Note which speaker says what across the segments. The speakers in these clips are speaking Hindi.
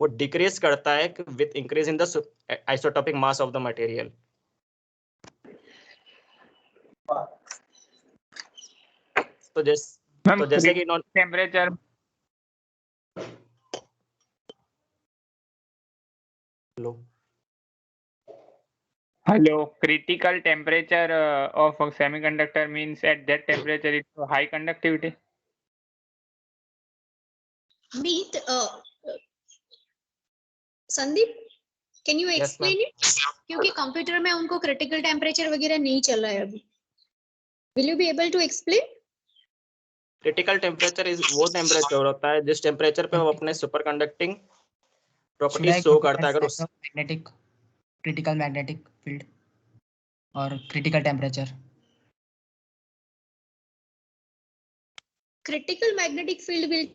Speaker 1: वो डिक्रीज करता है with increase in the isotopic mass of the material. तो जैसे कि
Speaker 2: temperature Hello, critical temperature of a semiconductor means at that temperature it's high conductivity.
Speaker 3: Meet, Sandeep, can you explain it? क्योंकि कंप्यूटर में उनको क्रिटिकल टेम्परेचर वगैरह नहीं चल रहा है अभी। Will you be able to explain?
Speaker 1: Critical temperature is वो टेम्परेचर होता है जिस टेम्परेचर पे वो अपने सुपर कंडक्टिंग प्रॉपर्टीज शो करता है। अगर उस
Speaker 4: मैग्नेटिक क्रिटिकल मैग्नेटिक फील्ड और critical temperature,
Speaker 3: critical magnetic field will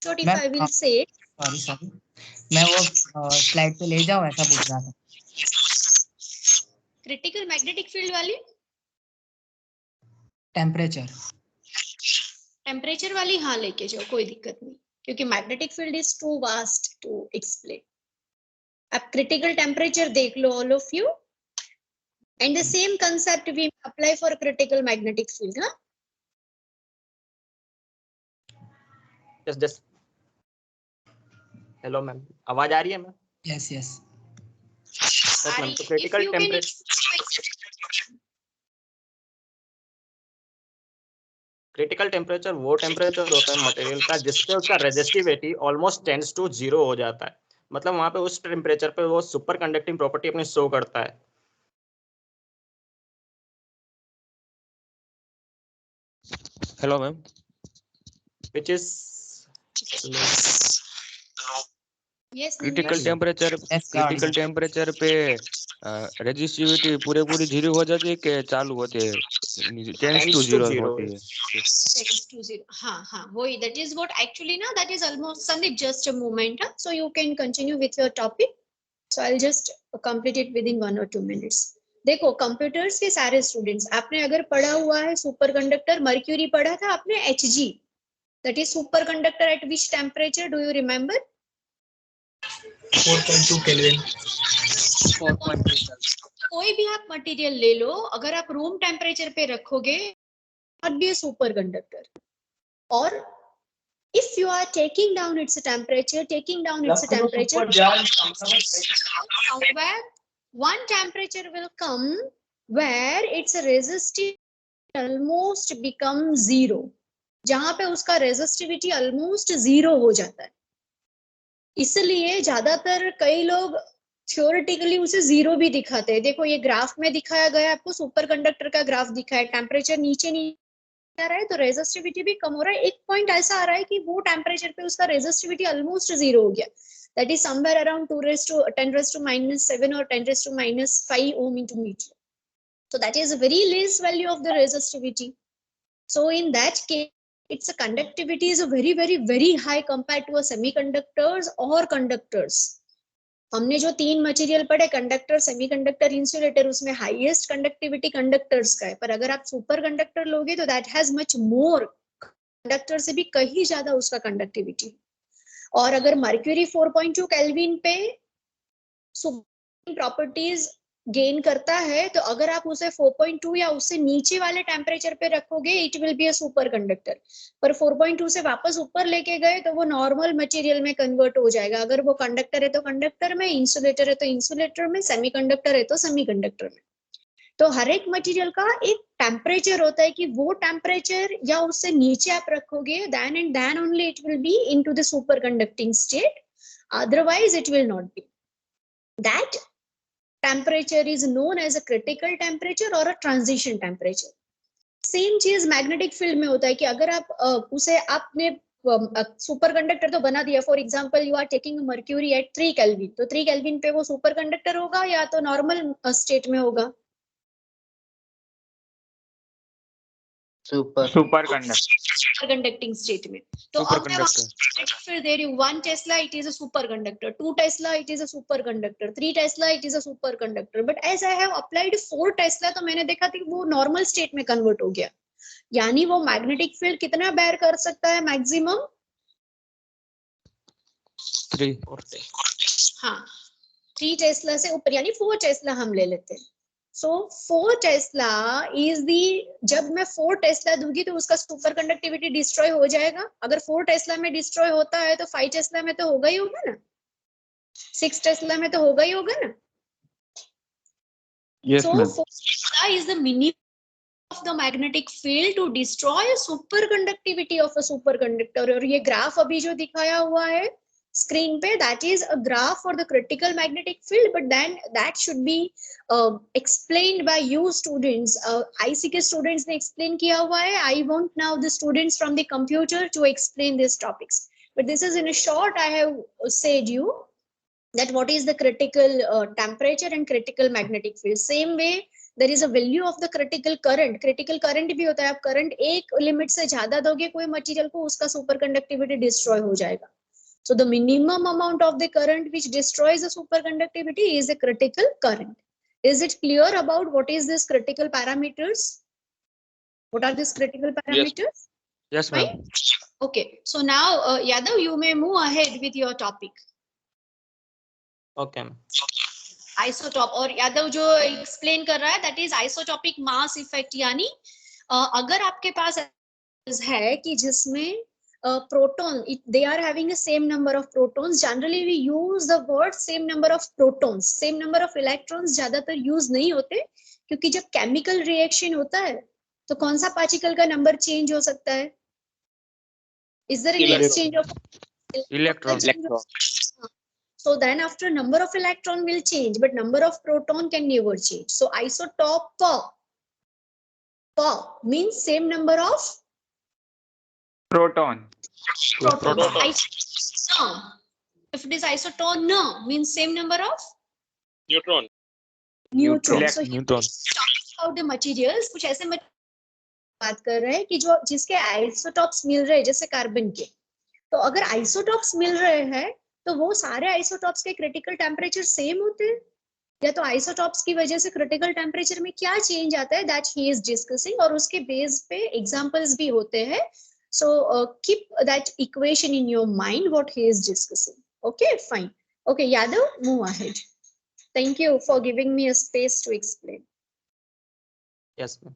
Speaker 3: what if I will say
Speaker 4: sorry मैं वो स्लाइड पे ले जाऊं ऐसा पूछ रहा था।
Speaker 3: क्रिटिकल मैग्नेटिक फील्ड वाली टेम्परेचर वाली हाँ लेके जाओ, कोई दिक्कत नहीं, क्योंकि magnetic field is too vast to explain. अब क्रिटिकल टेम्परेचर देख लो all of you, and the same concept we apply for critical magnetic field. हाँ,
Speaker 1: जस्ट हेलो मैम, आवाज आ रही है मैम?
Speaker 4: यस यस
Speaker 1: मैम, तो क्रिटिकल टेम्परेचर वो टेम्परेचर होता है मटेरियल का जिससे उसका रेजिस्टिविटी ऑलमोस्ट टेंड्स टू 0 हो जाता है। मतलब वहां पे उस टेम्परेचर पे वो सुपर कंडक्टिंग प्रॉपर्टी अपने शो करता है।
Speaker 5: Hello ma'am,
Speaker 1: which is
Speaker 5: critical temperature पे रेजिस्टिविटी पूरी 0 हो जाती है कि चालू होती है? 10 to 0 होती है।
Speaker 3: 10 to 0, हाँ वही, that is what actually ना, that is almost Sandeep, just a moment, so you can continue with your topic, so I'll just complete it within 1 or 2 minutes। देखो कंप्यूटर्स के सारे स्टूडेंट्स, आपने अगर पढ़ा हुआ है सुपर कंडक्टर मर्क्यूरी पढ़ा था आपने, Hg, that is super conductor at which temperature, do you remember?
Speaker 4: 4.2 kelvin.
Speaker 3: कोई भी आप मटेरियल ले लो, अगर आप रूम टेम्परेचर पे रखोगे not be a superconductor, or if you are taking down its temperature, somewhere one temperature will come where its resistivity almost become 0, जहां पे उसका resistivity almost 0 हो जाता है। इसलिए ज्यादातर कई लोग थ्योरेटिकली उसे 0 भी दिखाते हैं। देखो ये ग्राफ में दिखाया गया आपको, सुपर कंडक्टर का ग्राफ दिखा है, टेम्परेचर नीचे नहीं आ रहा है तो रेजिस्टिविटी भी कम हो रहा है। एक पॉइंट ऐसा आ रहा है कि वो टेम्परेचर पे उसका रेजिस्टिविटी ऑलमोस्ट 0 हो गया, दैट इज समवेयर अराउंड 10⁻⁻⁷ और 10⁻⁵ ohm into meter, so that is a very less value of the resistivity, so in that case its conductivity is a very high compared to a semiconductors or conductors। हमने जो 3 मटेरियल पढ़े, कंडक्टर, सेमीकंडक्टर, इंसुलेटर, उसमें हाईएस्ट कंडक्टिविटी कंडक्टर्स का है, पर अगर आप सुपर कंडक्टर लोगे तो that has much more, conductor से भी कहीं ज्यादा उसका कंडक्टिविटी। और अगर मर्क्यूरी 4.2 केल्विन पे सुपर प्रॉपर्टीज गेन करता है तो अगर आप उसे 4.2 या उससे नीचे वाले टेम्परेचर पे रखोगे it will be a super conductor, पर 4.2 से वापस ऊपर लेके गए तो वो नॉर्मल मटेरियल में कन्वर्ट हो जाएगा। अगर वो कंडक्टर है तो कंडक्टर में, इंसुलेटर है तो इंसुलेटर में, सेमीकंडक्टर है तो सेमीकंडक्टर में। तो हर एक मटेरियल का एक टेम्परेचर होता है कि वो टेम्परेचर या उससे नीचे आप रखोगे then and then only it will be into the super conducting state, otherwise it will not be. That temperature is known as a critical temperature or a transition temperature। Same चीज मैग्नेटिक फील्ड में होता है कि अगर आप उसे आपने सुपर कंडक्टर तो बना दिया, for example you are taking mercury at 3 kelvin, तो 3 केल्विन पे वो सुपर कंडक्टर होगा या तो नॉर्मल स्टेट में होगा?
Speaker 2: सुपर
Speaker 3: कंडक्टिंग स्टेट में। तो अब फिर there you 1 tesla it is a super conductor, 2 tesla it is a super conductor, 3 tesla it is a super conductor, but as I have applied 4 tesla तो मैंने देखा कि वो नॉर्मल स्टेट में कन्वर्ट हो गया। यानी वो मैग्नेटिक फील्ड कितना बेयर कर सकता है? मैक्सिमम
Speaker 5: 3
Speaker 3: हाँ 3 टेस्ला से ऊपर यानी 4 टेस्ला हम ले लेते हैं. सो 4 टेस्ला इज दी, जब मैं 4 टेस्ला दूंगी तो उसका सुपर कंडक्टिविटी डिस्ट्रॉय हो जाएगा. अगर 4 टेस्ला में डिस्ट्रॉय होता है तो 5 टेस्ला में तो होगा ही होगा ना, 6 टेस्ला में तो होगा ही होगा ना.
Speaker 2: Yes,
Speaker 3: So
Speaker 2: ma'am.
Speaker 3: 4 Tesla is the minimum of the magnetic field to destroy superconductivity of a superconductor. और ये ग्राफ अभी जो दिखाया हुआ है स्क्रीन पे, that is a graph for the critical magnetic field, but then that should be explained by you students. IC के students ने explain किया हुआ है. I want now the students from the computer to explain these topics. But this is in a short I have said you that what is the critical temperature and critical magnetic field. Same way there is a value of the critical current. critical current भी होता है. आप current एक लिमिट से ज्यादा दोगे कोई मटेरियल को, उसका superconductivity destroy हो जाएगा. So the minimum amount of the current which destroys the superconductivity is a critical current. Is it clear about what is this critical parameters? What are these critical parameters?
Speaker 5: Yes, ma'am.
Speaker 3: Okay, so now Yadav, you may move ahead with your topic.
Speaker 1: Okay
Speaker 3: isotope. और यादव जो एक्सप्लेन कर रहा है that is isotopic mass effect. यानी अगर आपके पास है कि जिसमें proton they are having the same number of protons, generally we use the word same number of protons. Same number of electrons ज्यादातर यूज नहीं होते, क्योंकि जब केमिकल रिएक्शन होता है तो कौन सा पार्टिकल का नंबर चेंज हो सकता है? Is there any exchange of
Speaker 5: Electron.
Speaker 3: So then after number of electron will change, but number of proton can never change. So isotope means same number of
Speaker 2: Proton.
Speaker 3: proton. No. If it is isotone, no, means same number of
Speaker 6: neutron
Speaker 3: neutrons. So
Speaker 5: Neutron.
Speaker 3: talking about the materials, कुछ ऐसे बात कर रहे हैं कि जो जिसके आइसोटॉप्स मिल रहे हैं जैसे कार्बन के. तो अगर आइसोटॉप्स मिल रहे हैं तो वो सारे आइसोटॉप्स के क्रिटिकल टेम्परेचर सेम होते हैं, या तो आइसोटॉप्स की वजह से क्रिटिकल टेम्परेचर में क्या चेंज आता है दैट ही इज डिस्कसिंग, और उसके बेस पे एग्जांपल्स भी होते हैं. So keep that equation in your mind what he is discussing. Okay fine. Okay Yadav, move ahead. Thank you for giving me a space to explain.
Speaker 1: Yes ma'am.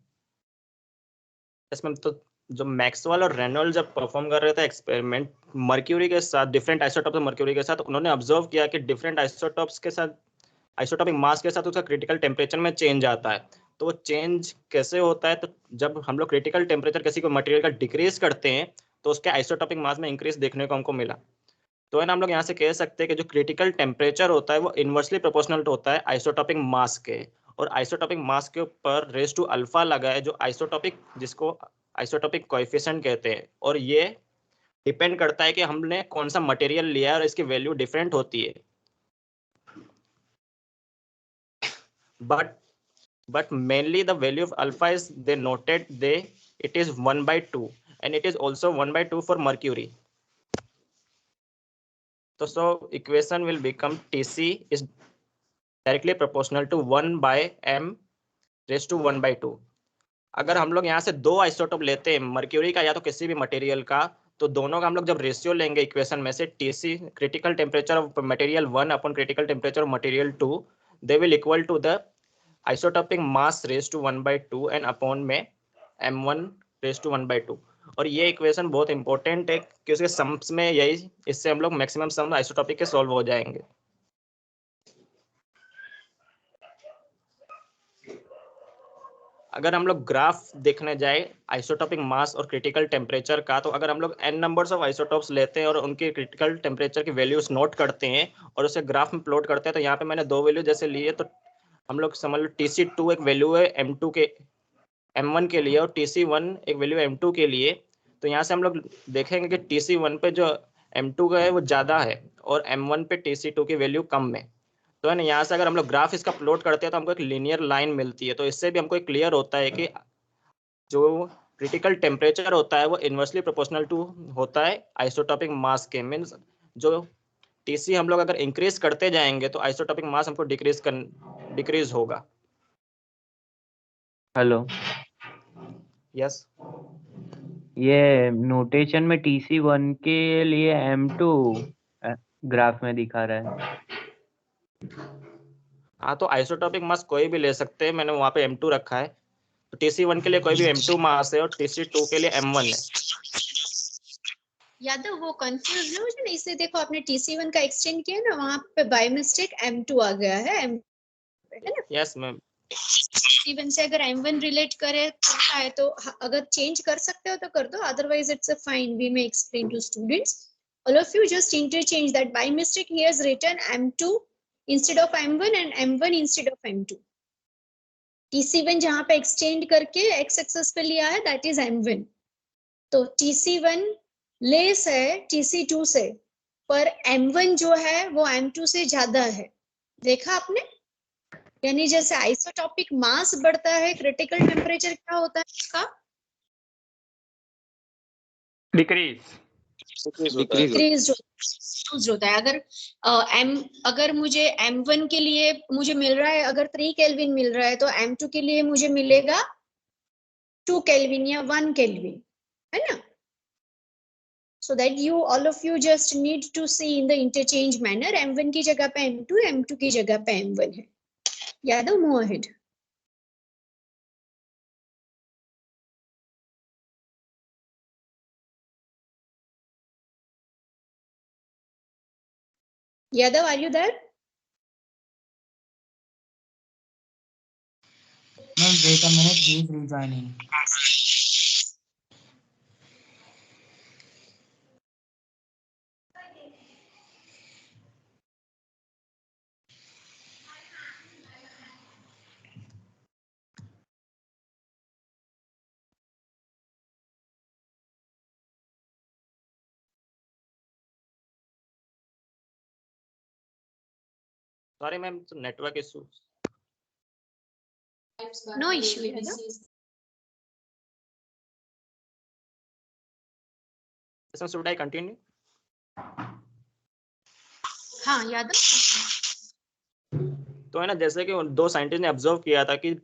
Speaker 1: Yes ma'am. तो जो मैक्सवेल और रेनॉल्ड्स जब परफॉर्म कर रहे थे एक्सपेरिमेंट मर्क्यूरी के साथ, डिफरेंट आइसोटॉप्स ऑफ मर्क्यूरी के साथ, उन्होंने ऑब्जर्व किया कि डिफरेंट आइसोटॉप्स के साथ, आइसोटॉपिक मास के साथ उसका क्रिटिकल टेम्परेचर में चेंज आता है. तो वो चेंज कैसे होता है? तो जब हम लोग क्रिटिकल टेम्परेचर किसी को मटेरियल का डिक्रीज करते हैं तो उसके आइसोटॉपिक मास में इंक्रीज देखने को हमको मिला. तो है ना, हम लोग यहाँ से कह सकते हैं कि जो क्रिटिकल टेम्परेचर होता है वो इनवर्सली प्रोपोर्शनल होता है आइसोटॉपिक मास के, और आइसोटॉपिक मास के ऊपर रेज टू अल्फा लगा है जो आइसोटॉपिक, जिसको आइसोटॉपिक कोएफिशिएंट कहते हैं. और ये डिपेंड करता है कि हमने कौन सा मटेरियल लिया है और इसकी वैल्यू डिफरेंट होती है. but mainly the value of alpha is they noted it is 1/2 and it is also 1/2 for mercury. So equation will become Tc is directly proportional to 1/m raised to 1/2. अगर हम लोग यहाँ से दो आइसोटोप लेते हैं मर्क्यूरी का या तो किसी भी मटेरियल का, तो दोनों का हम लोग जब रेशियो लेंगे इक्वेशन में से, Tc critical temperature of material 1 upon critical temperature of material 2, they will equal to the isotopic mass raise to 1/2 and upon में m1 रेज टू 1/2. और ये इक्वेशन बहुत इंपॉर्टेंट है क्योंकि उसके सम्स में यही, इससे हम लोग मैक्सिमम सम आइसोटॉपिक के सॉल्व हो जाएंगे. अगर हम लोग ग्राफ देखने जाए आइसोटॉपिक मास और क्रिटिकल टेम्परेचर का, तो अगर हम लोग n नंबर्स ऑफ आइसोटॉप्स लेते हैं और उनके क्रिटिकल टेम्परेचर की वैल्यूज नोट करते हैं और उसे ग्राफ में प्लॉट करते हैं, तो यहाँ पे मैंने दो वैल्यू जैसे लिए, तो हम लोग समझ लो Tc2 एक वैल्यू है m2 के m1 के लिए और Tc1 एक वैल्यू है m2 के लिए. तो यहाँ से हम लोग देखेंगे कि Tc1 पे जो m2 का है वो ज़्यादा है और m1 पे Tc2 की वैल्यू कम है. तो है ना, यहाँ से अगर हम लोग ग्राफ इसका प्लॉट करते हैं तो हमको एक लीनियर लाइन मिलती है. तो इससे भी हमको एक क्लियर होता है कि जो क्रिटिकल टेम्परेचर होता है वो इनवर्सली प्रोपोर्शनल टू होता है आइसोटॉपिक मास के. मीन्स जो Tc हम लोग अगर इंक्रीज करते जाएंगे तो आइसोटॉपिक मास हमको डिक्रीज होगा.
Speaker 7: Hello,
Speaker 1: yes.
Speaker 7: ये नोटेशन में TC1 के लिए M2
Speaker 6: ग्राफ में दिखा रहा है।
Speaker 1: हाँ, तो आइसोटॉपिक मास कोई भी ले सकते हैं, मैंने वहाँ पे M2 रखा है। तो TC1 के लिए कोई भी M2 मास है और TC2 के लिए M1 है।
Speaker 3: यादव वो कंफ्यूज ना हो जाए, इसलिए देखो आपने TC1 का एक्सटेंड किया ना, वहां पे बाय मिस्टेक M2 आ गया है, है ना।
Speaker 1: Yes ma'am.
Speaker 3: TC1 से अगर M1 रिलेट करता है तो अगर चेंज कर सकते हो तो कर दो, otherwise it's a fine, we may explain to students. All of you just interchange that by mistake he has written M2 instead of M1 and M1 instead of M2। TC1 जहां पे एक्सटेंड करके x एक्सिस पे लिया है दैट इज M1। तो TC1 लेस है TC2 से, पर M1 जो है वो M2 से ज्यादा है। देखा आपने, यानी जैसे आइसोटॉपिक मास बढ़ता है, क्रिटिकल टेम्परेचर क्या होता है इसका?
Speaker 2: डिक्रीज
Speaker 3: डिक्रीज होता है। अगर मुझे M1 के लिए मुझे मिल रहा है, अगर 3 केल्विन मिल रहा है, तो M2 के लिए मुझे मिलेगा 2 केल्विन या 1 केल्विन, है ना। So that you all of you just need to see in the interchange manner, M1 की जगह पे M2, M2 की जगह पे M1 है। Yadav, move ahead. Yadav, are you there?
Speaker 4: Ma'am, wait a minute, he is rejoining.
Speaker 1: Sorry ma'am, network issue.
Speaker 3: No issue, Yadav.
Speaker 1: Should I continue?
Speaker 3: हाँ यादव।
Speaker 1: तो है ना, जैसे कि दो साइंटिस्ट ने ऑब्जर्व किया था कि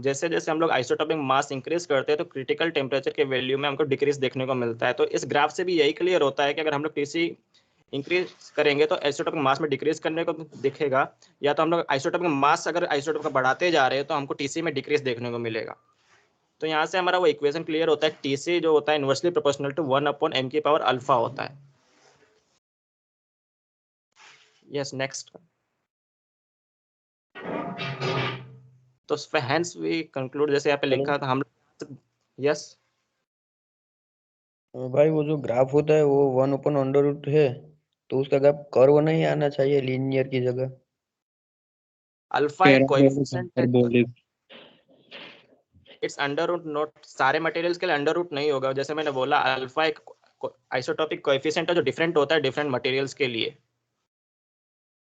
Speaker 1: जैसे जैसे हम लोग आइसोटॉपिक मास इंक्रीज करते हैं तो क्रिटिकल टेम्परेचर के वैल्यू में हमको डिक्रीज देखने को मिलता है। तो इस ग्राफ से भी यही क्लियर होता है कि अगर हम लोग TC इंक्रीज करेंगे तो आइसोटॉपिक मास में डिक्रीज करने को दिखेगा, या तो हम लोग आइसोटॉपिक मास अगर आइसोटॉपिक का बढ़ाते जा रहे हैं तो हमको TC में डिक्रीज देखने को मिलेगा। तो यहाँ से हमारा वो इक्वेशन क्लियर होता है, TC जो होता है इनवर्सली प्रोपोर्शनल टू 1/m⁴ होता है। Yes, next. तो हेंस वी कंक्लूड, जैसे यहाँ पे लिखा था हम। यस
Speaker 5: भाई, वो जो ग्राफ होता है वो 1/√, है, तो उसका ग्राफ कर्व नहीं आना चाहिए लीनियर की जगह।
Speaker 1: अल्फा एक कोएफिशिएंट है, इट्स अंडर रूट, नॉट सारे मटेरियल्स के लिए अंडर रूट नहीं होगा। जैसे मैंने बोला, अल्फा एक आइसोटॉपिक कोएफिशिएंट है जो डिफरेंट होता है डिफरेंट मटेरियल्स के लिए,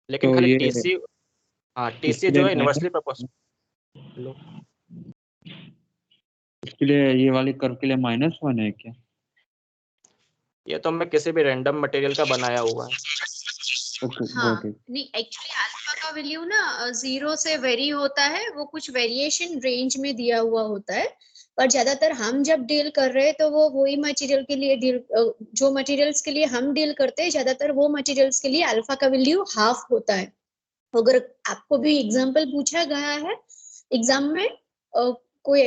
Speaker 1: लेकिन
Speaker 7: तो
Speaker 1: खाली
Speaker 7: ये
Speaker 1: TC, हाँ TC
Speaker 7: इसके
Speaker 1: जो
Speaker 7: लिए
Speaker 1: है इनवर्सली प्रोपोर्शनल।
Speaker 7: इसके लिए ये वाली कर्व के लिए -1 है क्या?
Speaker 1: ये तो मैं किसी भी रैंडम मटेरियल का बनाया हुआ है।
Speaker 7: ओके,
Speaker 3: हाँ,
Speaker 7: गॉट इट।
Speaker 3: नहीं एक्चुअली अल्फा का वैल्यू ना 0 से वेरी होता है, वो कुछ वेरिएशन रेंज में दिया हुआ होता है, पर ज्यादातर हम जब डील कर रहे हैं तो वो वही मटेरियल के लिए जो मटेरियल्स के लिए हम डील करते हैं, ज्यादातर वो मटेरियल्स के लिए अल्फा का वैल्यू हाफ होता है। अगर आपको भी एग्जाम्पल पूछा गया है एग्जाम में, कोई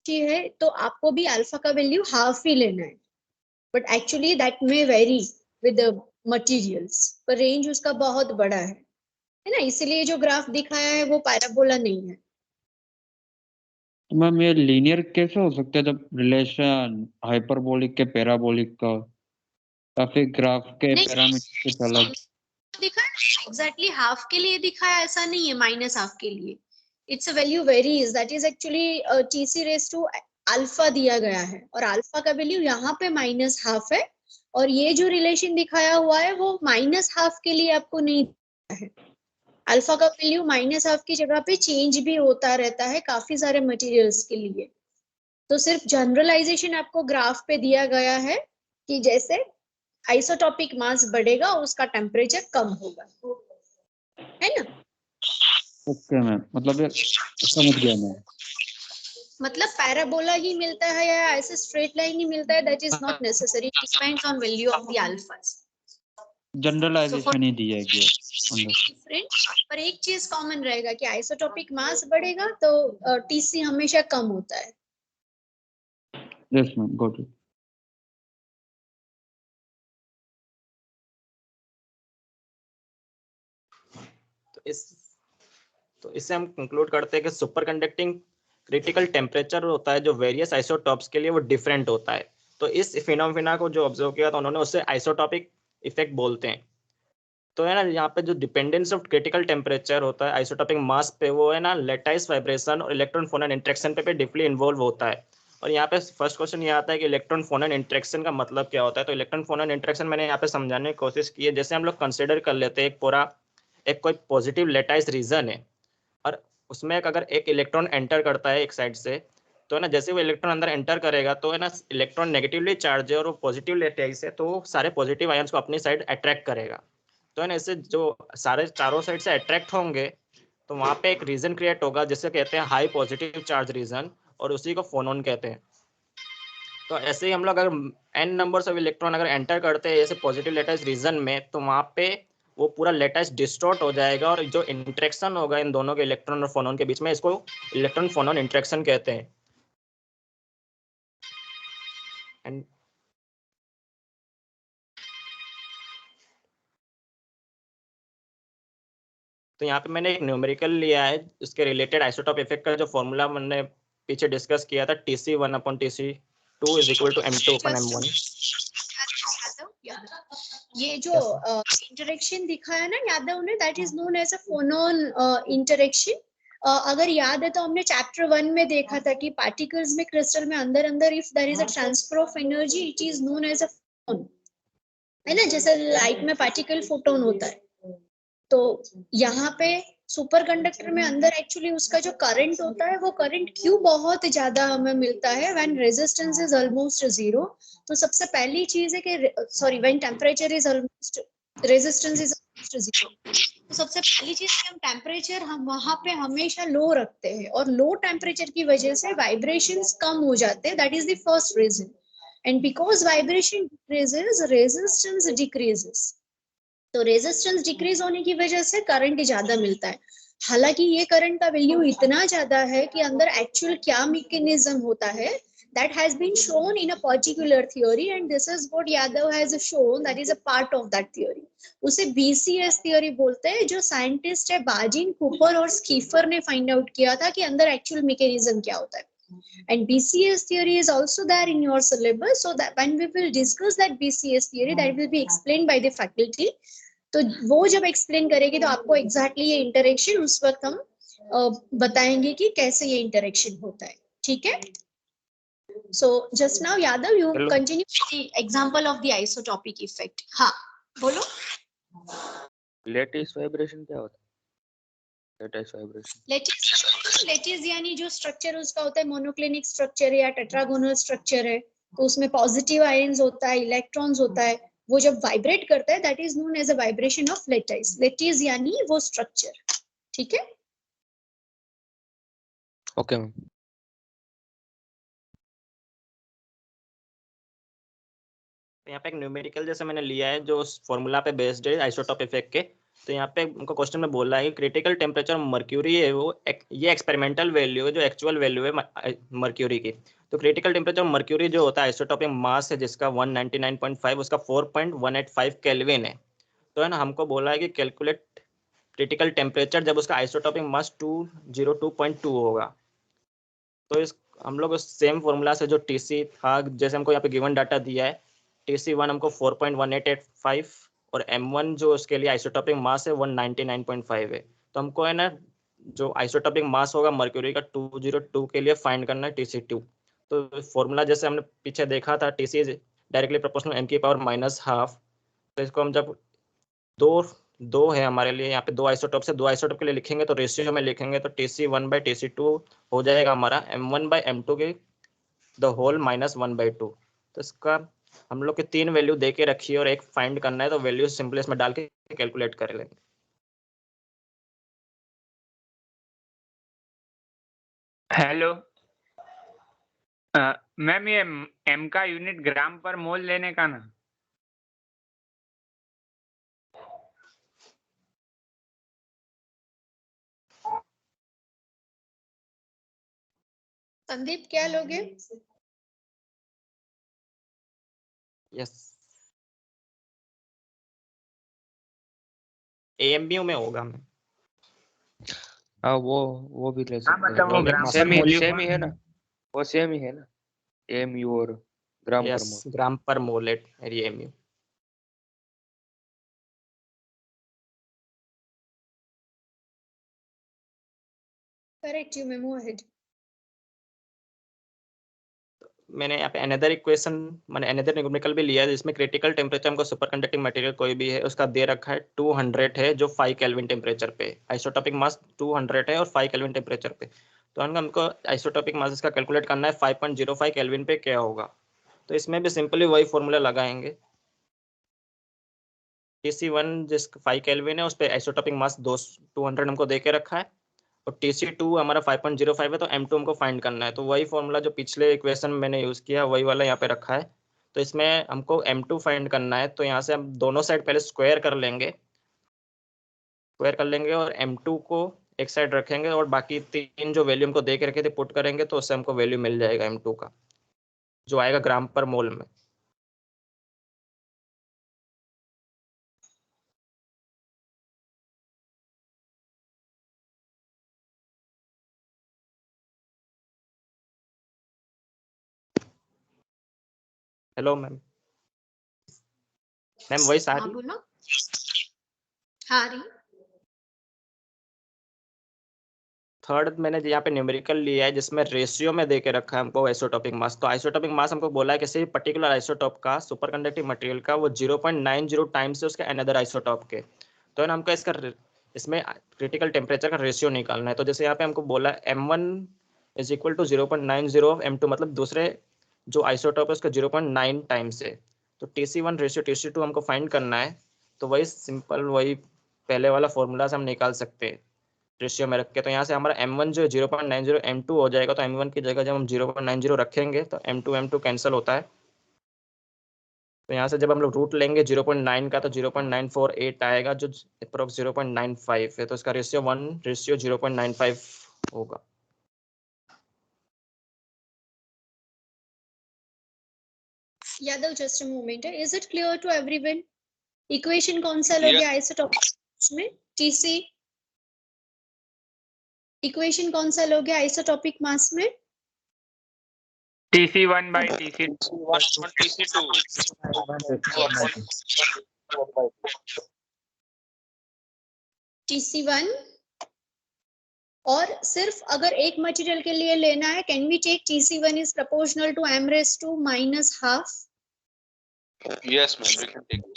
Speaker 3: है तो आपको भी अल्फा का वैल्यू हाफ ही लेना है, but actually that may very with the materials, पर रेंज उसका बहुत बड़ा है ना, इसीलिए जो ग्राफ दिखाया है वो पैराबोला नहीं है।
Speaker 7: तो मैम, ये लीनियर कैसे हो सकता है जब रिलेशन हाइपरबोलिक के पैराबोलिक का, या फिर ग्राफ के
Speaker 3: नहीं,
Speaker 7: पैरामीटर कुछ अलग?
Speaker 3: दिखाया एग्जैक्टली हाफ के लिए दिखाया, ऐसा नहीं है माइनस हाफ के लिए। It's a value varies, that is actually TC raise to alpha दिया गया है, और अल्फा का वैल्यू यहाँ पे -12 है, और ये जो रिलेशन दिखाया हुआ है वो -12 के लिए आपको नहीं दिया है। अल्फा का वैल्यू -12 की जगह पे चेंज भी होता रहता है काफी सारे मटेरियल्स के लिए। तो सिर्फ जनरलाइजेशन आपको ग्राफ पे दिया गया है कि जैसे आइसोटॉपिक मास बढ़ेगा उसका टेम्परेचर कम होगा, है ना।
Speaker 7: ओके मैम, मतलब ये समझ गया मैं।
Speaker 3: मतलब पैराबोला ही मिलता है या ऐसे स्ट्रेट लाइन ही मिलता है, that is not necessary, it depends on value of the alphas.
Speaker 7: Generalization ही दिया गया अंदर।
Speaker 3: डिफरेंट, पर एक चीज कॉमन रहेगा कि आइसोटोपिक मास बढ़ेगा तो टीसी हमेशा कम होता है।
Speaker 7: Yes ma'am, got it.
Speaker 1: तो इससे हम कंक्लूड करते हैं कि सुपर कंडक्टिंग क्रिटिकल टेम्परेचर होता है जो वेरियस आइसोटॉप्स के लिए वो डिफरेंट होता है। तो इस फिनोमिना को जो ऑब्जर्व किया था उन्होंने उससे आइसोटॉपिक इफेक्ट बोलते हैं। तो है ना यहाँ पे जो डिपेंडेंस ऑफ क्रिटिकल टेम्परेचर होता है आइसोटॉपिक मास पे, वो है ना लेटाइस वाइब्रेशन और इलेक्ट्रॉन फोनन इंटरेक्शन पे डीपली इन्वॉल्व होता है। और यहाँ पे फर्स्ट क्वेश्चन ये आता है कि इलेक्ट्रॉन फोनन इंटरेक्शन का मतलब क्या होता है। तो इलेक्ट्रॉन फोनन इंटरेक्शन मैंने यहाँ पे समझाने की कोशिश की है। जैसे हम लोग कंसिडर कर लेते हैं एक कोई पॉजिटिव लेटाइस रीजन है और उसमें अगर एक इलेक्ट्रॉन एंटर करता है एक साइड से, तो है ना जैसे वो इलेक्ट्रॉन अंदर एंटर करेगा तो है ना इलेक्ट्रॉन नेगेटिवली चार्ज है और वो पॉजिटिव लेटाइस है, तो सारे पॉजिटिव आयंस को अपनी साइड अट्रैक्ट करेगा। तो है ना इससे जो सारे चारों साइड से अट्रैक्ट होंगे तो वहाँ पे एक रीजन क्रिएट होगा जिसे कहते हैं हाई पॉजिटिव चार्ज रीजन, और उसी को फोनोन कहते हैं। तो ऐसे ही हम लोग अगर n नंबर्स ऑफ इलेक्ट्रॉन अगर एंटर करते हैं जैसे पॉजिटिव लेटाइस रीजन में, तो वहाँ पे वो पूरा लेटाइस डिस्टॉर्ट हो जाएगा और जो इंटरेक्शन होगा इन दोनों के इलेक्ट्रॉन और फोनोन के बीच में, इसको इलेक्ट्रॉन फोनोन इंटरेक्शन कहते हैं। एंड तो यहाँ पे मैंने एक न्यूमेरिकल लिया है इसके रिलेटेड आइसोटॉप इफेक्ट का जो फॉर्मूला मैंने पीछे डिस्कस किया था, Tc1/Tc2 is equal to M2/M1।
Speaker 3: ये जो इंटरेक्शन दिखाया ना यादव ने, that is known as a phonon interaction. अगर याद है तो हमने चैप्टर 1 में देखा था कि पार्टिकल्स में क्रिस्टल में अंदर अंदर if there is a transfer of energy it is known as a photon, है ना, जैसे लाइट में पार्टिकल फोटोन होता है। तो यहाँ पे सुपर कंडक्टर में अंदर एक्चुअली उसका जो करंट होता है वो करंट क्यों बहुत ज्यादा हमें मिलता है when resistance is almost zero. तो सबसे पहली चीज है कि sorry when temperature is almost resistance is almost zero. तो सबसे पहली चीज कि हम टेम्परेचर हम वहां पे हमेशा लो रखते हैं और लो टेम्परेचर की वजह से वाइब्रेशंस कम हो जाते हैं। That is the first reason. And because vibration decreases resistance decreases. तो रेजिस्टेंस डिक्रीज होने की वजह से करंट ज्यादा मिलता है। हालांकि ये करंट का वैल्यू इतना ज्यादा है कि अंदर एक्चुअल क्या मैकेनिज्म होता है that has been shown in a particular theory and this is what Yadav has shown, that is a part of that theory. उसे BCS theory बोलते हैं, जो साइंटिस्ट है बाजिन, कूपर और स्कीफर ने फाइंड आउट किया था कि अंदर एक्चुअल मैकेनिज्म क्या होता है। And BCS theory is also there in your syllabus, so that when we will discuss that BCS theory, that will be explained by the faculty. तो वो जब एक्सप्लेन करेगी तो आपको एग्जैक्टली ये इंटरेक्शन उस वक्त हम बताएंगे कि कैसे ये इंटरेक्शन होता है। ठीक है। So just now Yadav you continue the example of the isotopic effect. हाँ बोलो।
Speaker 5: लेटिस वाइब्रेशन क्या होता है?
Speaker 3: लेटिस यानी जो स्ट्रक्चर उसका होता है मोनोक्लिनिक स्ट्रक्चर है या टेट्रागोनल स्ट्रक्चर है, तो उसमें पॉजिटिव आयंस होता है, इलेक्ट्रॉन्स होता है, वो जब वाइब्रेट करता है that is known as a vibration of lattice. Lattice यानी वो स्ट्रक्चर। ठीक है।
Speaker 5: Okay ma'am.
Speaker 1: यहाँ पे एक न्यूमेरिकल जैसे मैंने लिया है जो फॉर्मूला पे बेस्ड है आइसोटॉप इफेक्ट के। तो यहाँ पे उनको क्वेश्चन में बोला है कि क्रिटिकल टेम्परेचर मर्क्यूरी है वो ये एक्सपेरिमेंटल वैल्यू है जो एक्चुअल वैल्यू है मर्क्यूरी की। तो क्रिटिकल टेम्परेचर मर्क्यूरी जो होता है आइसोटॉपिक मास है जिसका 199.5 उसका 4.185 केल्विन है। तो है ना हमको बोला है कि कैलकुलेट क्रिटिकल टेम्परेचर जब उसका आइसोटॉपिक मास 202.2 होगा। तो इस हम लोग सेम फॉर्मूला से जो टीसी था, जैसे हमको यहाँ पे गिवन डाटा दिया है, TC1 हमको 4.1885 और M1 जो उसके लिए आइसोटॉपिक मास है 199.5 है। तो हमको है ना जो आइसोटॉपिक मास होगा मर्क्यूरी का 202 के लिए फाइंड करना है TC2। तो फॉर्मूला जैसे हमने पीछे देखा था TC डायरेक्टली प्रोपोर्शनल m⁻²। तो इसको हम जब दो है हमारे लिए यहाँ पे दो आइसोटॉप से, दो आइसोटॉप के लिए लिखेंगे तो रेशियो में लिखेंगे तो TC1/TC2 हो जाएगा हमारा M1/M2 के द होल -1/2। तो इसका हम लोग के 3 वैल्यू दे के रखिए और एक फाइंड करना है, तो वैल्यू सिंपली इसमें डाल के कैलकुलेट कर लेंगे।
Speaker 2: हेलो मैम, ये M का यूनिट ग्राम पर मोल लेने का ना?
Speaker 3: संदीप क्या लोगे?
Speaker 1: यस, AMU में होगा। मैं
Speaker 5: हाँ वो भी ले सकते
Speaker 2: मतलब वो
Speaker 5: हैं,
Speaker 2: ग्राम
Speaker 5: सेम
Speaker 2: पर
Speaker 5: ही
Speaker 2: मोल
Speaker 5: सेम ही है ना, वो सेम ही है ना, AMU और ग्राम per mole.
Speaker 1: Gram per mole at AMU।
Speaker 3: Correct, you may move ahead.
Speaker 1: मैंने यहाँ पे अनदर इक्वेशन, मैंने अनदर न्यूमेरिकल भी लिया है जिसमें क्रिटिकल टेम्परेचर हमको सुपर कंडक्टिंग मटेरियल कोई भी है उसका दे रखा है 200 है, जो 5 केल्विन टेम्परेचर पे, आइसोटोपिक मास 200 है और 5 केल्विन टेम्परेचर पे। तो हमको आइसोटोपिक मास इसका कैलकुलेट करना है 5.05 केल्विन पे क्या होगा। तो इसमें भी सिंपली वही फॉर्मूला लगाएंगे। TC1 जिस 5 केल्विन है उस पे आइसोटोपिक मास 200 हमको दे के रखा है, और TC2 हमारा 5.05 है, तो M2 हमको फाइंड करना है। तो वही फॉर्मूला जो पिछले इक्वेशन में मैंने यूज किया वही वाला यहाँ पे रखा है। तो इसमें हमको M2 फाइंड करना है, तो यहाँ से हम दोनों साइड पहले स्क्वायर कर लेंगे, और M2 को एक साइड रखेंगे और बाकी 3 जो वैल्यू हमको दे के रखे थे पुट करेंगे, तो उससे हमको वैल्यू मिल जाएगा M2 का, जो आएगा ग्राम पर मोल में। हेलो मैम, वॉइस आ
Speaker 3: हाँ
Speaker 1: रही?
Speaker 3: बोलो। हाँ रही।
Speaker 1: थर्ड मैंने यहाँ पे न्यूमेरिकल लिया है जिसमें रेशियो में दे के रखा है हमको आइसोटोपिक मास। तो आइसोटोपिक मास हमको बोला है किसी पर्टिकुलर आइसोटोप का, सुपर कंडक्टिव मटेरियल का, वो 0.90 टाइम्स है उसके अनदर आइसोटोप के। तो है ना, हमको इसमें क्रिटिकल टेम्परेचर का रेशियो निकालना है। तो जैसे यहाँ पे हमको बोला M1 is equal to 0.90 of M2, मतलब दूसरे जो आइसोटोप है उसका 0.9 टाइम्स है। तो TC1 रेशियो TC2 हमको फाइंड करना है। तो वही सिंपल, वही पहले वाला फॉर्मूला से हम निकाल सकते हैं रेशियो में रख के। तो यहाँ से हमारा M1 जो है 0.90 M2 हो जाएगा। तो M1 की जगह जब हम 0.90 रखेंगे तो M2 कैंसिल होता है। तो यहाँ से जब हम लोग रूट लेंगे 0.9 का तो 0.948 आएगा, जो अप्रोक्स 0.95 है। तो इसका रेशियो 1:0.95 होगा।
Speaker 3: Yadav just a moment, is it clear to everyone? Equation कौन सा लोगे आइसोटोपिक में? TC इक्वेशन कौन सा लोगे आइसोटोपिक मास में?
Speaker 2: TC1 by TC2।
Speaker 3: TC1। और सिर्फ अगर एक मटेरियल के लिए लेना है, can we take TC1 is proportional to m raised to -12?
Speaker 6: Yes, ma'am. We can take it.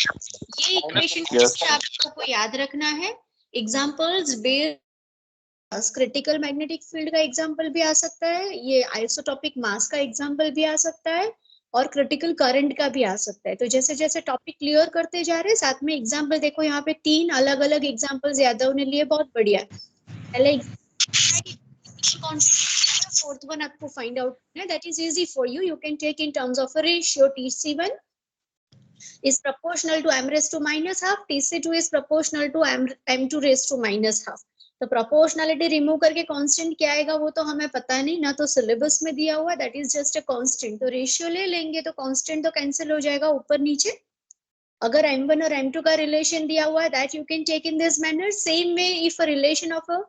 Speaker 3: ये इक्वेशन आपको याद रखना है। Examples based critical magnetic field का एग्जांपल भी आ सकता है, ये आइसोटोपिक मास का एग्जांपल भी आ सकता है, और क्रिटिकल करंट का भी आ सकता है। तो जैसे जैसे टॉपिक क्लियर करते जा रहे हैं साथ में एग्जांपल देखो, यहाँ पे 3 अलग अलग एग्जांपल्स यादव ने लिए, बहुत बढ़िया। पहले fourth one आपको फाइंड आउट है, that is easy for you, you can take in terms of a ratio. TC1 is proportional to m raised to -12, TC2 is proportional to m2 raised to -12। तो प्रोपोर्शनलिटी रिमूव करके कांस्टेंट क्या आएगा वो तो हमें पता नहीं ना, तो सिलेबस में दिया हुआ, that is just a constant. तो रेशियो ले लेंगे तो कांस्टेंट तो कैंसिल हो जाएगा ऊपर नीचे। अगर m1 और m2 का रिलेशन दिया हुआ है, that you can take in this manner. Same way if a relation of a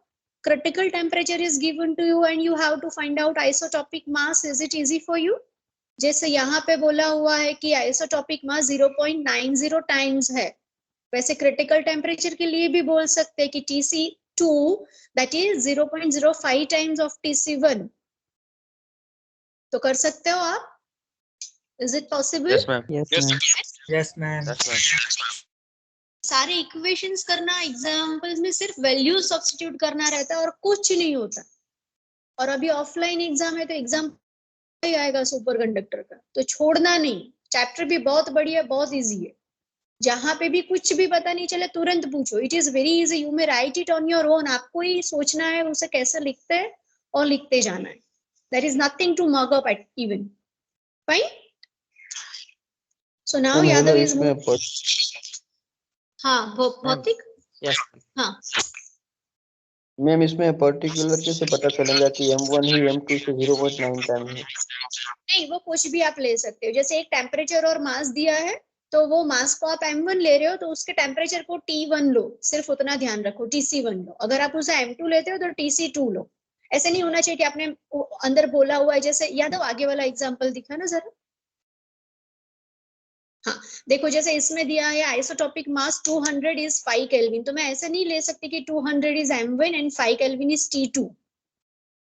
Speaker 3: critical temperature is given to you and you have to find out isotopic mass, is it easy for you? जैसे यहाँ पे बोला हुआ है कि आइसोटोपिक मास 0.90 टाइम्स है, वैसे क्रिटिकल टेम्परेचर के लिए भी बोल सकते हैं कि TC2 that is 0.05 times of TC1। तो कर सकते हो आप? Is it possible?
Speaker 5: Yes, ma'am.
Speaker 4: Yes, ma'am.
Speaker 3: सारे इक्वेशंस करना, एग्जांपल्स में सिर्फ वैल्यूज सब्स्टिट्यूट करना रहता है और कुछ नहीं होता। और अभी ऑफलाइन एग्जाम है तो एग्जाम ही आएगा सुपर कंडक्टर का, तो छोड़ना नहीं। चैप्टर भी बहुत बढ़िया, बहुत इजी है। जहां पे भी कुछ भी पता नहीं चले तुरंत पूछो, it is very easy, you may right it on your own. आपको ही सोचना है उसे कैसे लिखते हैं और लिखते जाना है। There is nothing to mug up at even. Fine. So now Yadav is move. हाँ भौतिक।
Speaker 1: यस।
Speaker 3: हाँ
Speaker 5: मैम इसमें पर्टिकुलर कैसे पता चलेगा कि M1 ही M2 से 0.9 टाइम है?
Speaker 3: नहीं, वो कुछ भी आप ले सकते हो। जैसे एक टेम्परेचर और मास दिया है, तो वो मास को आप M1 ले रहे हो तो उसके टेम्परेचर को T1 लो, सिर्फ उतना ध्यान रखो, TC1 लो। अगर आप उसे M2 लेते हो तो TC2 लो। ऐसे नहीं होना चाहिए कि आपने अंदर बोला हुआ है। जैसे यादव आगे वाला एग्जांपल दिखा ना जरा। हाँ, देखो जैसे इसमें दिया है आइसोटोपिक मास 200 इज 5 केल्विन, तो मैं ऐसे नहीं ले सकती कि 200 is M1 and 5 kelvin is T2।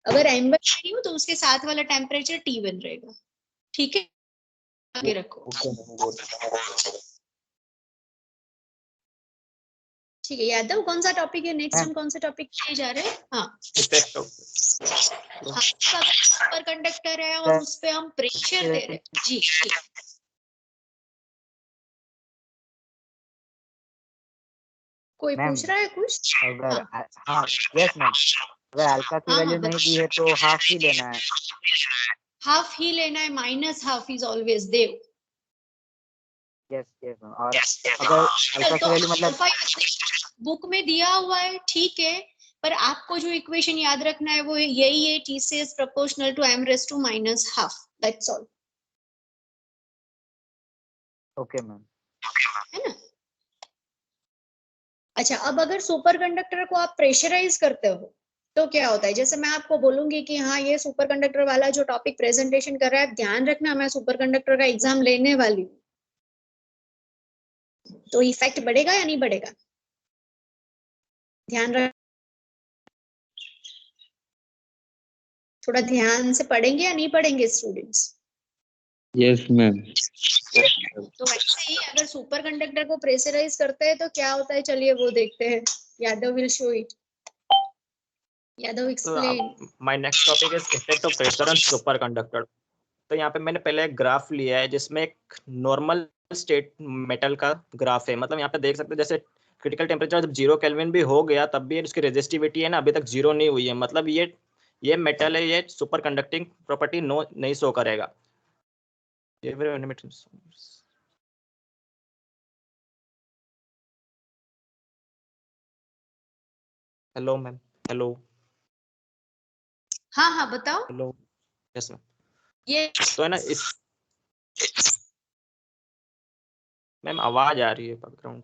Speaker 3: अगर M1 ले रही हूँ तो उसके साथ वाला टेम्परेचर T1 रहेगा। ठीक है, आगे रखो।
Speaker 5: Okay ma'am, good.
Speaker 3: ठीक है यादव, कौन सा टॉपिक है नेक्स्ट? हम कौन से टॉपिक पे जा रहे हैं? हाँ,
Speaker 1: इफेक्ट ऑफ
Speaker 3: सुपर कंडक्टर है और उस पे हम प्रेशर दे रहे हैं। जी जी। कोई
Speaker 8: मैम,
Speaker 3: पूछ रहा है कुछ?
Speaker 8: अगर हाँ यस मैम, अगर अल्फा की
Speaker 3: हाँ,
Speaker 8: वैल्यू नहीं दी है तो हाफ ही लेना है।
Speaker 3: हाफ ही लेना है, माइनस हाफ इज ऑलवेज देव।
Speaker 8: यस यस मैम, और अगर अल्फा की वैल्यू मतलब
Speaker 3: बुक में दिया हुआ है, ठीक है, पर आपको जो इक्वेशन याद रखना है वो यही है, T से is proportional to m raise to minus half, that's all.
Speaker 8: Okay ma'am.
Speaker 3: है ना? अच्छा, अब अगर सुपर कंडक्टर को आप प्रेशराइज करते हो तो क्या होता है? जैसे मैं आपको बोलूंगी कि हाँ, ये सुपर कंडक्टर वाला जो टॉपिक प्रेजेंटेशन कर रहा है, ध्यान रखना मैं सुपर कंडक्टर का एग्जाम लेने वाली हूँ, तो इफेक्ट बढ़ेगा या नहीं बढ़ेगा? ध्यान रख, थोड़ा ध्यान से पढ़ेंगे या नहीं पढ़ेंगे स्टूडेंट्स?
Speaker 7: Yes ma'am.
Speaker 3: तो वैसे ही अगर सुपर कंडक्टर को प्रेशराइज करते हैं तो क्या होता है, चलिए वो देखते हैं। Yadav will show it. Yadav explain.
Speaker 1: My next topic is effect of pressure on super conductor. तो यहाँ पे मैंने पहले एक ग्राफ लिया है जिसमें एक नॉर्मल स्टेट मेटल का ग्राफ है। मतलब यहाँ पे देख सकते हैं जैसे क्रिटिकल टेम्परेचर जब 0 केल्विन भी हो गया तब भी उसकी रेजिस्टिविटी है ना अभी तक 0 नहीं हुई है। मतलब ये मेटल है, ये सुपर कंडक्टिंग प्रॉपर्टी नो नहीं शो करेगा। हेलो मैम, हेलो
Speaker 3: हाँ हाँ, बताओ।
Speaker 1: हेलो। Yes ma'am.
Speaker 3: ये
Speaker 1: तो है ना इस मैम आवाज आ रही है background.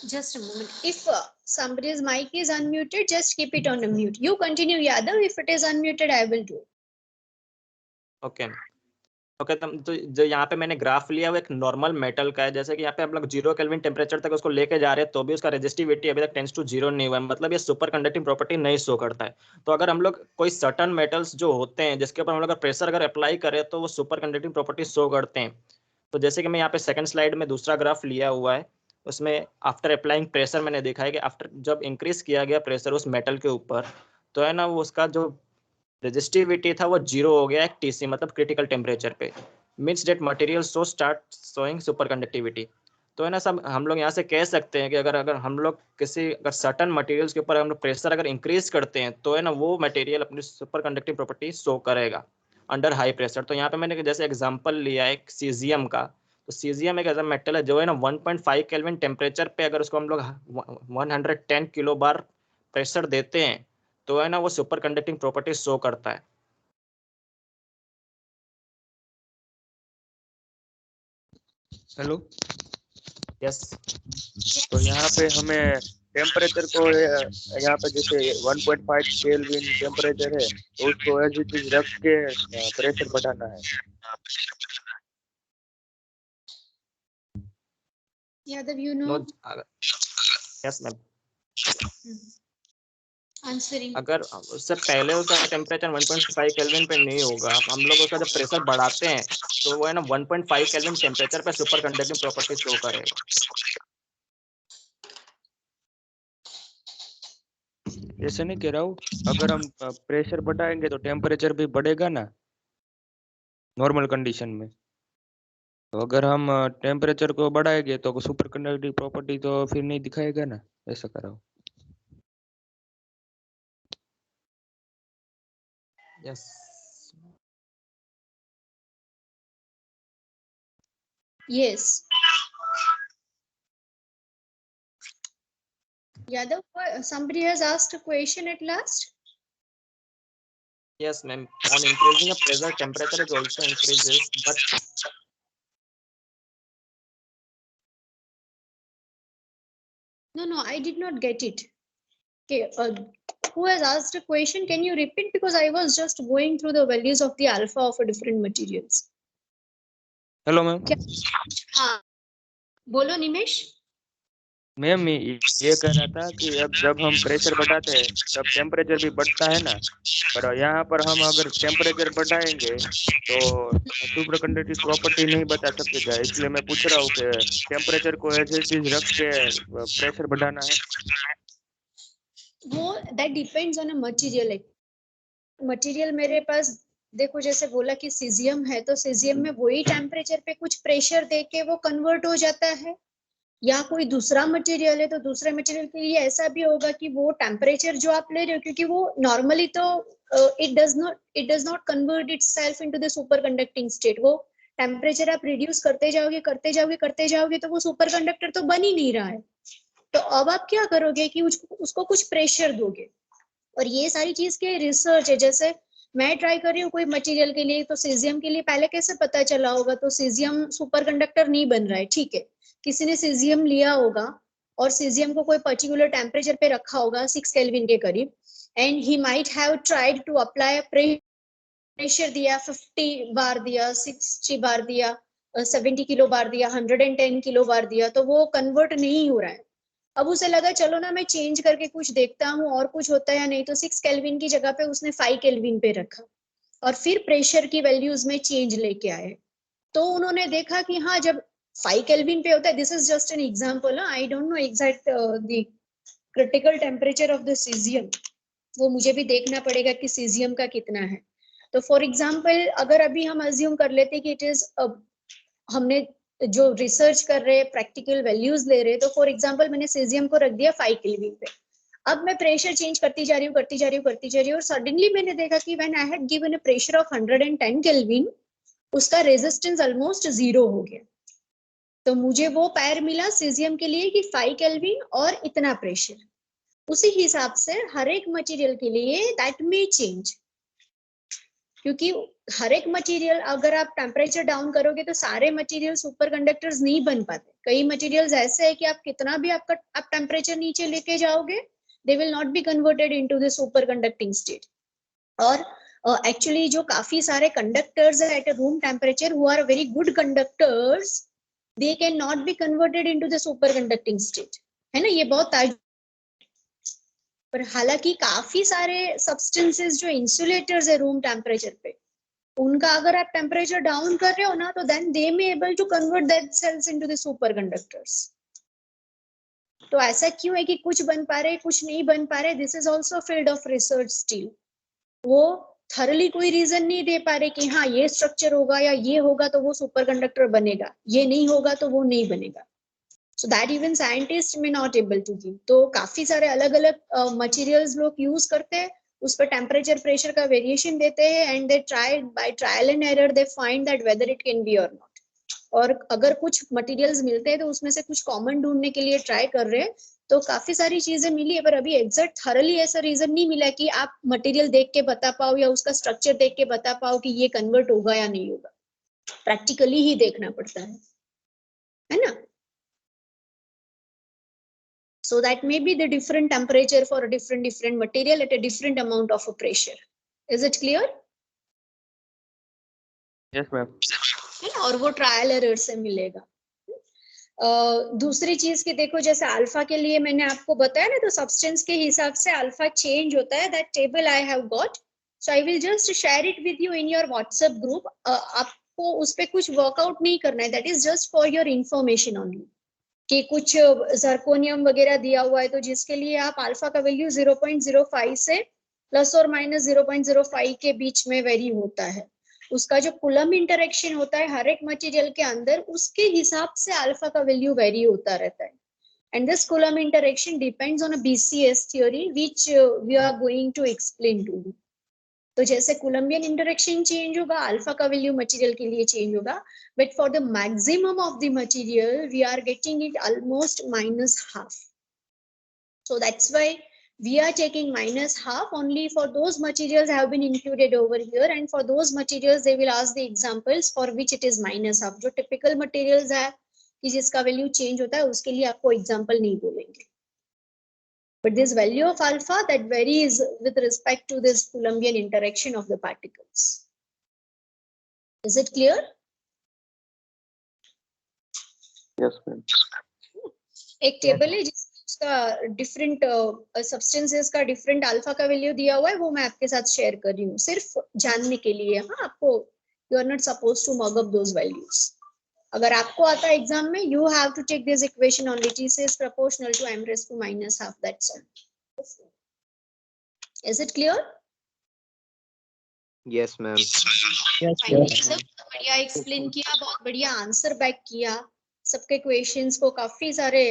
Speaker 3: just a moment. If somebody's mic is unmuted, just keep it on a mute. You continue, Yadav. If it is unmuted, I will do.
Speaker 1: Okay okay, तो जो यहाँ पे मैंने ग्राफ लिया वो एक नॉर्मल मेटल का है। जैसे कि यहाँ पे हम लोग 0 केल्विन टेम्परेचर तक उसको लेके जा रहे हैं तो भी उसका रेजिस्टिविटी अभी तक टेंड्स टू 0 नहीं हुआ है। मतलब ये सुपर कंडक्टिंग प्रॉपर्टी नहीं शो करता है। तो अगर हम लोग कोई सर्टन मेटल्स जो होते हैं जिसके ऊपर हम लोग प्रेशर अगर अप्लाई करें तो वो सुपर कंडक्टिंग प्रॉपर्टी शो करते हैं। तो जैसे कि मैं यहाँ पे सेकंड स्लाइड में दूसरा ग्राफ लिया हुआ है, उसमें आफ्टर अप्लाइंग प्रेशर मैंने देखा है कि आफ्टर जब इंक्रीज किया गया प्रेशर उस मेटल के ऊपर, तो है ना वो उसका जो रेजिस्टिविटी था वो 0 हो गया एक TC मतलब क्रिटिकल टेम्परेचर पे। Means that material so start showing super conductivity. तो है ना सब हम लोग यहाँ से कह सकते हैं कि अगर अगर हम लोग किसी अगर सर्टन मटेरियल्स के ऊपर हम लोग प्रेशर अगर इंक्रीज करते हैं तो है ना वो मटेरियल अपनी सुपर कंडक्टिव प्रॉपर्टी शो करेगा अंडर हाई प्रेशर। तो यहाँ पे मैंने जैसे एग्जांपल लिया है सीजियम का। तो सीजियम एक ऐसा मेटल है जो है ना 1.5 केल्विन टेम्परेचर पे अगर उसको हम लोग 110 किलो बार प्रेशर देते हैं तो है ना वो सुपर कंडक्टिंग प्रॉपर्टी शो करता है।
Speaker 5: हेलो।
Speaker 1: यस
Speaker 5: तो यहाँ पे हमें टेम्परेचर को यहाँ पे जैसे 1.5 केल्विन टेम्परेचर है तो उसको एज इट इज रख के प्रेशर बढ़ाना है।
Speaker 3: Yadav, you
Speaker 1: know
Speaker 3: know.
Speaker 1: Yes ma'am.
Speaker 3: Answering.
Speaker 1: अगर उससे पहले उसका टेम्परेचर 1.5 केल्विन पे नहीं होगा, हम लोग उसका जब प्रेशर बढ़ाते हैं तो वो है ना 1.5 केल्विन टेम्परेचर पे सुपर कंडक्टिंग प्रॉपर्टी शो करेगा।
Speaker 5: ऐसे नहीं कह रहा हूँ, अगर हम प्रेशर बढ़ाएंगे तो टेम्परेचर भी बढ़ेगा ना नॉर्मल कंडीशन में। तो अगर हम टेम्परेचर को बढ़ाएंगे तो सुपर कंडक्टिव प्रॉपर्टी तो फिर नहीं दिखाएगा ना, ऐसा कर रहा हूँ।
Speaker 1: Yes
Speaker 3: Yes. Yadav, somebody has asked a question at last.
Speaker 1: Yes, ma'am. On increasing the pressure, temperature is also increases, but
Speaker 3: No, I did not get it. Okay, who has asked a question? Can you repeat? Because I was just going through the values of the alpha of a different materials.
Speaker 5: Hello ma'am.
Speaker 3: हाँ, बोलो निमेश।
Speaker 5: मैम ये कह रहा था कि अब जब हम प्रेशर बढ़ाते हैं तब टेम्परेचर भी बढ़ता है ना, पर यहाँ पर हम अगर टेम्परेचर बढ़ाएंगे तो सुपर कंडक्टिव प्रॉपर्टी नहीं बता सकते क्या, इसलिए मैं पूछ रहा हूँ कि टेम्परेचर को एज इट इज रख के प्रेशर बढ़ाना है।
Speaker 3: वो that depends on a material. Material मेरे पास देखो, जैसे बोला कि सीजियम है, तो सीजियम में वही टेम्परेचर पे कुछ प्रेशर देके वो कन्वर्ट हो जाता है, या कोई दूसरा मटेरियल है तो दूसरे मटेरियल के लिए ऐसा भी होगा कि वो टेम्परेचर जो आप ले रहे हो, क्योंकि वो नॉर्मली तो it does not convert itself into the super conducting state. वो टेम्परेचर आप रिड्यूस करते जाओगे तो वो सुपर कंडक्टर तो बन ही नहीं रहा है। तो अब आप क्या करोगे कि उसको कुछ प्रेशर दोगे, और ये सारी चीज के रिसर्च है। जैसे मैं ट्राई कर रही हूँ कोई मटेरियल के लिए, तो सीजियम के लिए पहले कैसे पता चला होगा, तो सीजियम सुपर कंडक्टर नहीं बन रहा है, ठीक है, किसी ने सीजियम लिया होगा और सीजियम को कोई पर्टिकुलर टेम्परेचर पे रखा होगा 6 केल्विन के करीब, and he might have tried to apply pressure दिया, 50 बार दिया, 60 बार दिया, 70 किलो बार दिया, 110 किलो बार दिया, तो वो कन्वर्ट नहीं हो रहा है। अब उसे लगा चलो ना मैं चेंज करके कुछ देखता हूँ और कुछ होता है या नहीं, तो 6 केल्विन की जगह पे उसने 5 केल्विन पे रखा और फिर प्रेशर की वैल्यूज में चेंज लेके आए। तो उन्होंने देखा कि हाँ, जब 5 केल्विन पे होता है, this is just an example, I don't know exact the critical temperature of the caesium, वो मुझे भी देखना पड़ेगा कि सीजियम का कितना है। तो फॉर एग्जांपल अगर अभी हम अज्यूम कर लेते कि इट इज, हमने जो रिसर्च कर रहे हैं प्रैक्टिकल वैल्यूज ले रहे हैं, तो फॉर एग्जांपल मैंने सीजियम को रख दिया 5 केल्विन पे। अब मैं प्रेशर चेंज करती जा रही हूँ और सडनली मैंने देखा कि when I had given a pressure of 110 kelvin, उसका रेजिस्टेंस ऑलमोस्ट 0 हो गया। तो मुझे वो पैर मिला सीजियम के लिए कि 5 केल्विन और इतना प्रेशर। उसी हिसाब से हर एक मटेरियल के लिए दैट मे चेंज, क्योंकि हर एक मटेरियल अगर आप टेम्परेचर डाउन करोगे तो सारे मटेरियल सुपर कंडक्टर्स नहीं बन पाते। कई मटेरियल्स ऐसे है कि आप कितना भी आप टेम्परेचर नीचे लेके जाओगे, they will not be converted into the super conducting state. और एक्चुअली जो काफी सारे कंडक्टर्स है at a room temperature who are very good conductors, they can not be converted into the super conducting state, है ना, ये बहुत पर हालांकि काफी सारे सब्सटेंसेस जो इंसुलेटर्स है रूम टेम्परेचर पे, उनका अगर आप टेम्परेचर डाउन कर रहे हो ना, तो then they may able to convert that cells into the super conductors. तो ऐसा क्यों है कि कुछ बन पा रहे कुछ नहीं बन पा रहे, this is also field of research still. वो थरली कोई रीजन नहीं दे पा रहे कि हाँ ये स्ट्रक्चर होगा या ये होगा तो वो सुपर कंडक्टर बनेगा, ये नहीं होगा तो वो नहीं बनेगा। So that even scientists may not able to give. तो काफी सारे अलग अलग मटेरियल्स लोग यूज करते हैं, उस पर टेम्परेचर प्रेशर का वेरिएशन देते हैं, and they try by trial and error they find that whether it can be और नॉट। और अगर कुछ मटेरियल्स मिलते हैं तो उसमें से कुछ कॉमन ढूंढने के लिए ट्राई कर रहे हैं, तो काफी सारी चीजें मिली है, पर अभी एग्जैक्ट थरली ऐसा रीजन नहीं मिला कि आप मटेरियल देख के बता पाओ या उसका स्ट्रक्चर देख के बता पाओ कि ये कन्वर्ट होगा या नहीं होगा। प्रैक्टिकली ही देखना पड़ता है ना। So that may be the different temperature for a different material at a different amount of a pressure. Is it clear?
Speaker 5: Yes ma'am.
Speaker 3: और वो ट्रायल एरर से मिलेगा। दूसरी चीज की देखो, जैसे अल्फा के लिए मैंने आपको बताया ना, तो सब्सटेंस के हिसाब से अल्फा चेंज होता है। That table I have got, so I will just share it with you in your WhatsApp group. आपको उस पे कुछ वर्कआउट नहीं करना है, that is just for your information only, कि कुछ जर्कोनियम वगैरह दिया हुआ है, तो जिसके लिए आप अल्फा का वैल्यू 0.05 से प्लस और माइनस 0.05 के बीच में वेरी होता है। उसका जो कूलम इंटरेक्शन होता है हर एक मटेरियल के अंदर, उसके हिसाब से अल्फा का वैल्यू वेरी होता रहता है। And this coulomb interaction depends on a BCS theory which we are going to explain to you. तो जैसे कोलम्बियन इंटरेक्शन चेंज होगा, अल्फा का वैल्यू मटेरियल के लिए चेंज होगा, but for the maximum of the material we are getting it almost -12। So that's why we are taking minus half only for those materials have been included over here, and for those materials they will ask the examples for which it is minus half. जो typical materials है कि जिसका value change होता है उसके लिए आपको example नहीं बोलेंगे. But this value of alpha that varies with respect to this Coulombian interaction of the particles. Is it clear?
Speaker 6: Yes, ma'am.
Speaker 3: एक टेबल है जिसका डिफरेंट सब्सटेंसेस का डिफरेंट अल्फा का वैल्यू दिया हुआ है, वो मैं आपके साथ शेयर कर रही हूँ सिर्फ जानने के लिए. हाँ, आपको you are not suppose to mug up those values. अगर आपको आता है एग्जाम में, you have to take this equation only. T is proportional to m raised to minus half. That's all. Is it clear?
Speaker 8: Yes, ma'am.
Speaker 3: सब बढ़िया एक्सप्लेन किया, बहुत बढ़िया आंसर बैक किया सबके क्वेश्चंस को. काफी सारे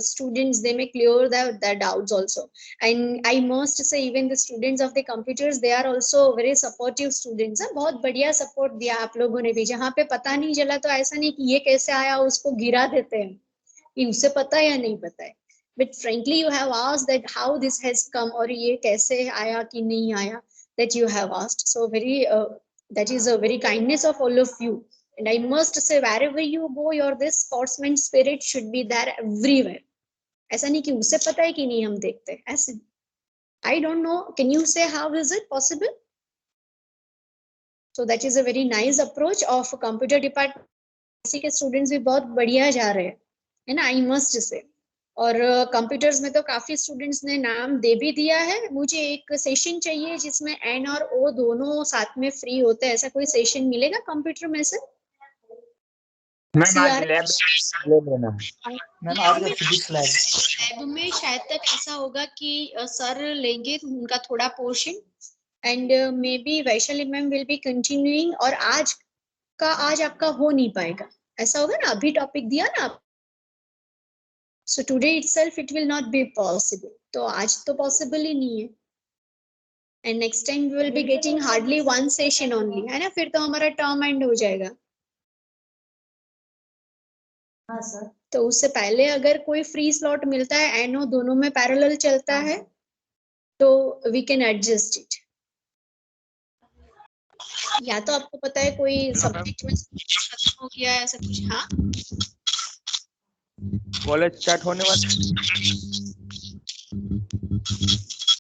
Speaker 3: स्टूडेंट्स दे में clear their doubts also, and I must say even the students of the computers, they are also very supportive students. बहुत बढ़िया सपोर्ट दिया आप लोगों ने भी. जहाँ पे पता नहीं चला तो ऐसा नहीं कि ये कैसे आया उसको गिरा देते हैं कि उसे पता है या नहीं पता है. But frankly you have asked that how this has come, और ये कैसे आया कि नहीं आया, that you have asked. So very that is a very kindness of all of you. And I must say wherever you go, your this sportsman spirit should be there everywhere. ऐसा नहीं कि उसे पता है कि नहीं हम देखते हैं ऐसे. I don't know, can you say how is it possible? So that is a very nice approach of computer department. इसी के स्टूडेंट्स भी बहुत बढ़िया जा रहे हैं, है ना, I must say. और कंप्यूटर्स में तो काफी स्टूडेंट्स ने नाम दे भी दिया है. मुझे एक सेशन चाहिए जिसमें एन और ओ दोनों साथ में फ्री होते हैं. ऐसा कोई सेशन मिलेगा कंप्यूटर में से?
Speaker 2: मैम आज लैब लेना है.
Speaker 4: मैम आज फिजिक्स लैब.
Speaker 3: लैब में शायद तक ऐसा होगा कि सर लेंगे उनका थोड़ा portion, and may be Vaishali ma'am will be continuing. और आज आपका हो नहीं पाएगा, ऐसा होगा ना. अभी टॉपिक दिया ना आप, so today itself it will not be possible. तो आज तो possible ही नहीं है. And next time we will be getting hardly one session only, है ना. फिर तो हमारा term end हो जाएगा. हाँ सर. तो उससे पहले अगर कोई फ्री स्लॉट मिलता है, एनो दोनों में पैरेलल चलता है, तो we can adjust it. या तो आपको पता है कोई सब्जेक्ट में खत्म हो गया है ऐसा कुछ. हाँ,
Speaker 5: कॉलेज स्टार्ट होने वाला